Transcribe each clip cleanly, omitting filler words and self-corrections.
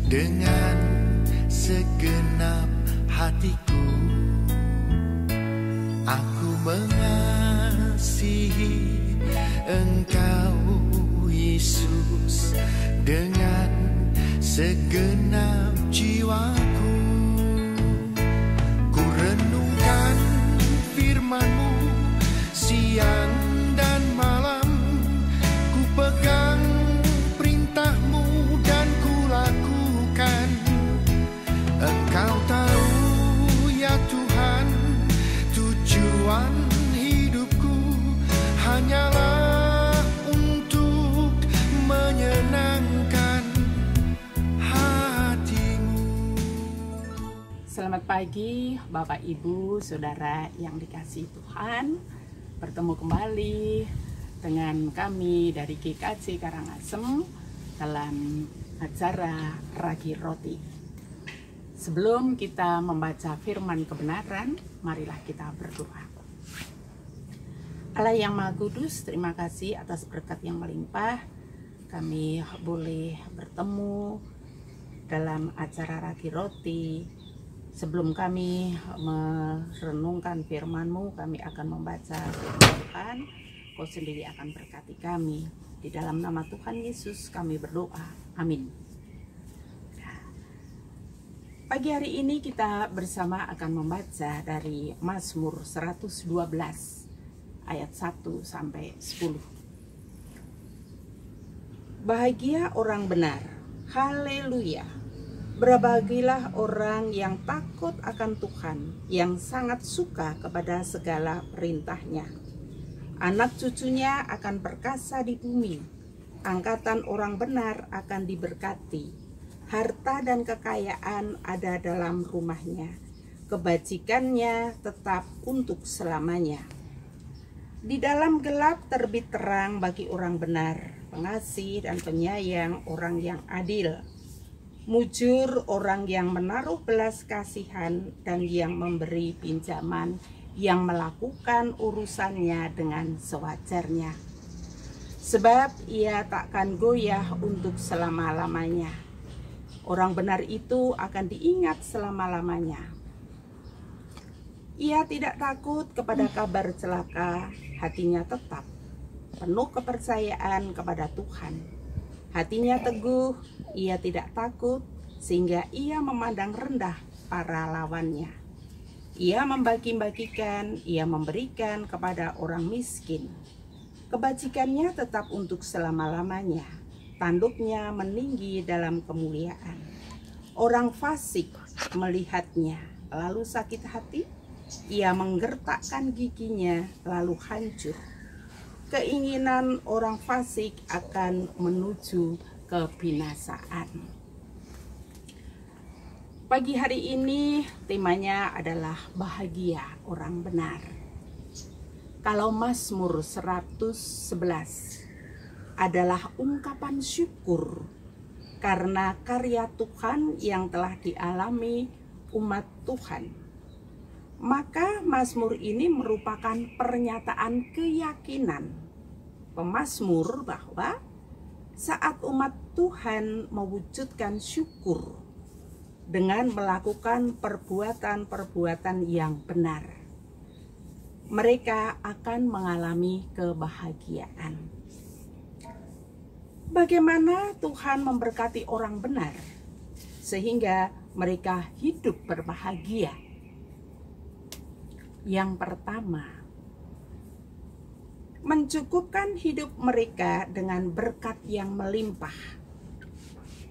dengan segenap hatiku. Aku mengasihi Engkau Yesus dengan segenap jiwaku. Ku renungkan firman-Mu siang dan malam, ku pegang perintah-Mu dan ku lakukan. Engkau tahu ya Tuhan, tujuan hidupku hanyalah untuk menyenangkan hati-Mu. Selamat pagi Bapak Ibu Saudara yang dikasihi Tuhan. Bertemu kembali dengan kami dari GKJ Karangasem dalam acara Ragi Roti. Sebelum kita membaca firman kebenaran, marilah kita berdoa. Allah yang Maha Kudus, terima kasih atas berkat yang melimpah. Kami boleh bertemu dalam acara Ragi Roti. Sebelum kami merenungkan firman-Mu, kami akan membaca firman Tuhan. Kau sendiri akan berkati kami. Di dalam nama Tuhan Yesus kami berdoa. Amin. Pagi hari ini kita bersama akan membaca dari Mazmur 112 ayat 1 sampai 10. Bahagia orang benar, haleluya. Berbahagialah orang yang takut akan Tuhan, yang sangat suka kepada segala perintah-Nya. Anak cucunya akan perkasa di bumi, angkatan orang benar akan diberkati. Harta dan kekayaan ada dalam rumahnya, kebajikannya tetap untuk selamanya. Di dalam gelap terbit terang bagi orang benar, pengasih dan penyayang orang yang adil. Mujur orang yang menaruh belas kasihan dan yang memberi pinjaman, yang melakukan urusannya dengan sewajarnya. Sebab ia takkan goyah untuk selama-lamanya. Orang benar itu akan diingat selama-lamanya. Ia tidak takut kepada kabar celaka, hatinya tetap penuh kepercayaan kepada Tuhan. Hatinya teguh, ia tidak takut, sehingga ia memandang rendah para lawannya. Ia membagi-bagikan, ia memberikan kepada orang miskin. Kebajikannya tetap untuk selama-lamanya, tanduknya meninggi dalam kemuliaan. Orang fasik melihatnya, lalu sakit hati, ia menggertakkan giginya, lalu hancur. Keinginan orang fasik akan menuju kebinasaan. Pagi hari ini temanya adalah bahagia orang benar. Kalau Mazmur 111 adalah ungkapan syukur karena karya Tuhan yang telah dialami umat Tuhan, maka Mazmur ini merupakan pernyataan keyakinan pemazmur bahwa saat umat Tuhan mewujudkan syukur dengan melakukan perbuatan-perbuatan yang benar, mereka akan mengalami kebahagiaan. Bagaimana Tuhan memberkati orang benar sehingga mereka hidup berbahagia? Yang pertama, mencukupkan hidup mereka dengan berkat yang melimpah.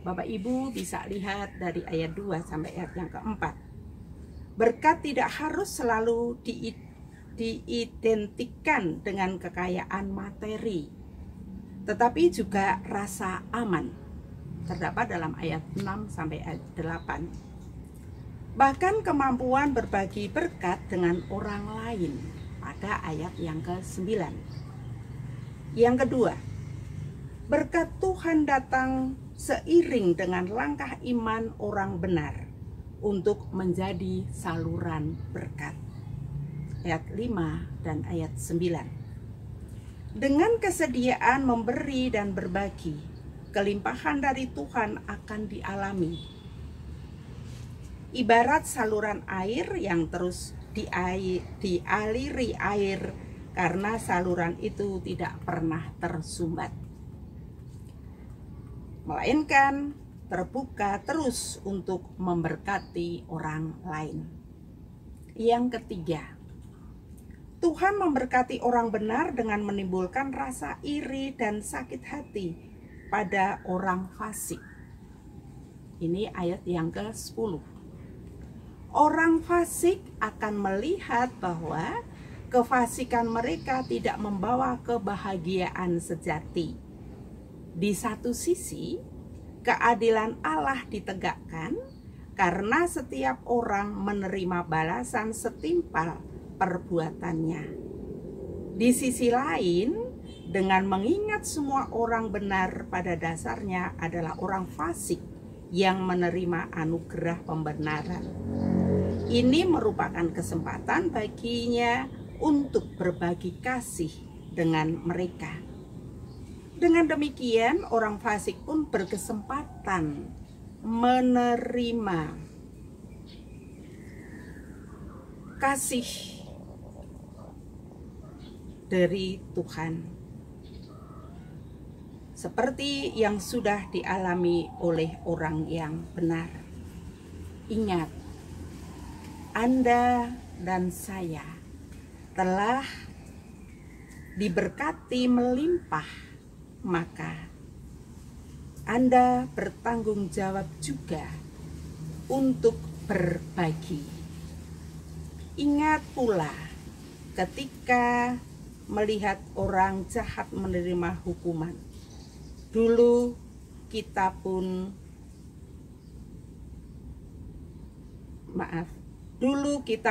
Bapak Ibu bisa lihat dari ayat 2 sampai ayat yang keempat. Berkat tidak harus selalu diidentikan dengan kekayaan materi, tetapi juga rasa aman. Terdapat dalam ayat 6 sampai ayat 8. Bahkan kemampuan berbagi berkat dengan orang lain pada ayat yang ke-9. Yang kedua, berkat Tuhan datang seiring dengan langkah iman orang benar untuk menjadi saluran berkat. Ayat 5 dan ayat 9. Dengan kesediaan memberi dan berbagi, kelimpahan dari Tuhan akan dialami. Ibarat saluran air yang terus dialiri air karena saluran itu tidak pernah tersumbat, melainkan terbuka terus untuk memberkati orang lain. Yang ketiga, Tuhan memberkati orang benar dengan menimbulkan rasa iri dan sakit hati pada orang fasik. Ini ayat yang ke-10. Orang fasik akan melihat bahwa kefasikan mereka tidak membawa kebahagiaan sejati. Di satu sisi, keadilan Allah ditegakkan karena setiap orang menerima balasan setimpal perbuatannya. Di sisi lain, dengan mengingat semua orang benar pada dasarnya adalah orang fasik yang menerima anugerah pembenaran. Ini merupakan kesempatan baginya untuk berbagi kasih dengan mereka. Dengan demikian, orang fasik pun berkesempatan menerima kasih dari Tuhan, seperti yang sudah dialami oleh orang yang benar. Ingat, Anda dan saya telah diberkati melimpah, maka Anda bertanggung jawab juga untuk berbagi. Ingat pula ketika melihat orang jahat menerima hukuman, dulu kita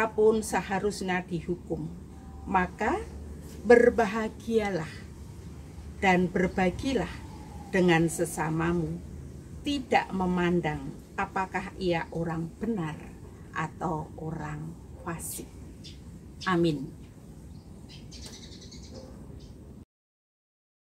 pun seharusnya dihukum. Maka berbahagialah dan berbagilah dengan sesamamu, tidak memandang apakah ia orang benar atau orang fasik. Amin.